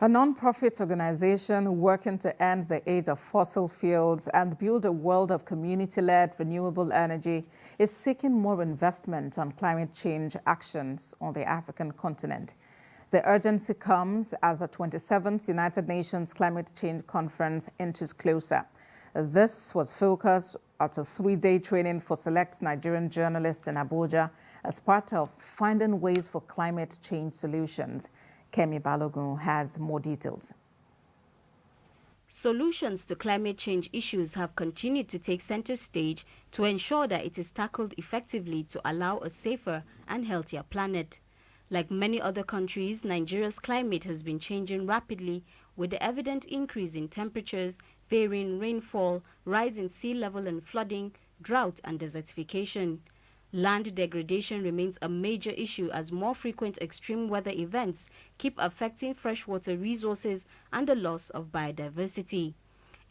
A non-profit organization working to end the age of fossil fuels and build a world of community-led renewable energy is seeking more investment on climate change actions on the African continent. The urgency comes as the 27th United Nations Climate Change Conference inches closer. This was focused at a three-day training for select Nigerian journalists in Abuja as part of finding ways for climate change solutions. Kemi Balogun has more details. Solutions to climate change issues have continued to take center stage to ensure that it is tackled effectively to allow a safer and healthier planet. Like many other countries, Nigeria's climate has been changing rapidly with the evident increase in temperatures, varying rainfall, rise in sea level and flooding, drought and desertification. Land degradation remains a major issue as more frequent extreme weather events keep affecting freshwater resources and the loss of biodiversity.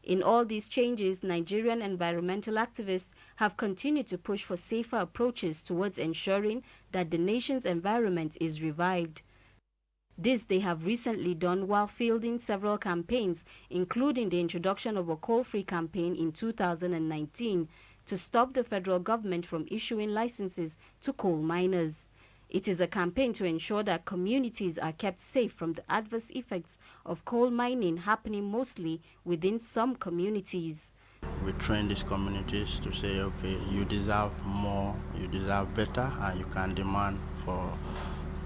In all these changes, Nigerian environmental activists have continued to push for safer approaches towards ensuring that the nation's environment is revived. This they have recently done while fielding several campaigns, including the introduction of a coal-free campaign in 2019 to stop the federal government from issuing licenses to coal miners. It is a campaign to ensure that communities are kept safe from the adverse effects of coal mining happening mostly within some communities. We train these communities to say, okay, you deserve more, you deserve better, and you can demand for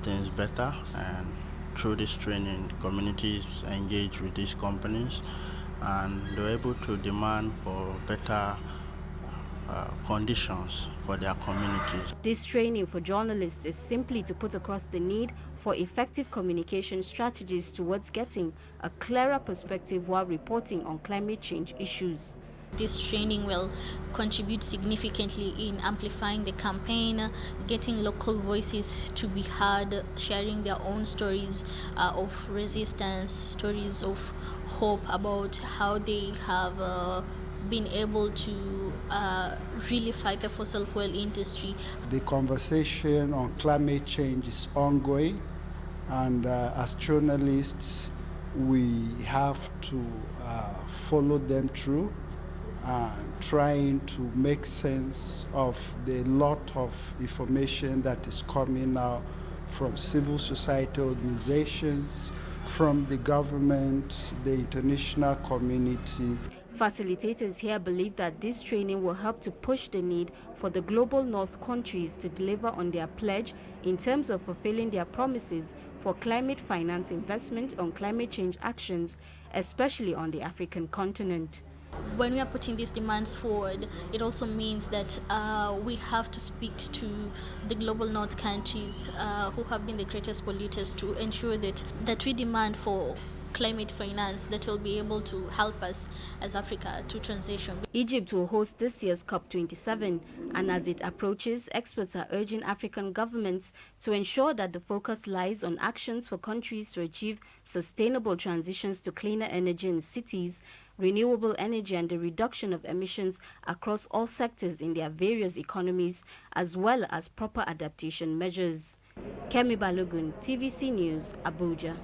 things better. And through this training, communities engage with these companies and they're able to demand for better conditions for their communities. This training for journalists is simply to put across the need for effective communication strategies towards getting a clearer perspective while reporting on climate change issues. This training will contribute significantly in amplifying the campaign, getting local voices to be heard, sharing their own stories of resistance, stories of hope about how they have been able to really fight the fossil fuel industry. The conversation on climate change is ongoing, and as journalists, we have to follow them through, trying to make sense of the lot of information that is coming out from civil society organizations, from the government, the international community. Facilitators here believe that this training will help to push the need for the global north countries to deliver on their pledge in terms of fulfilling their promises for climate finance investment on climate change actions, especially on the African continent. When we are putting these demands forward, it also means that we have to speak to the global north countries who have been the greatest polluters to ensure that we demand for climate finance that will be able to help us as Africa to transition. Egypt will host this year's COP27, and as it approaches, experts are urging African governments to ensure that the focus lies on actions for countries to achieve sustainable transitions to cleaner energy in cities, renewable energy and the reduction of emissions across all sectors in their various economies, as well as proper adaptation measures. Kemi Balogun, TVC News, Abuja.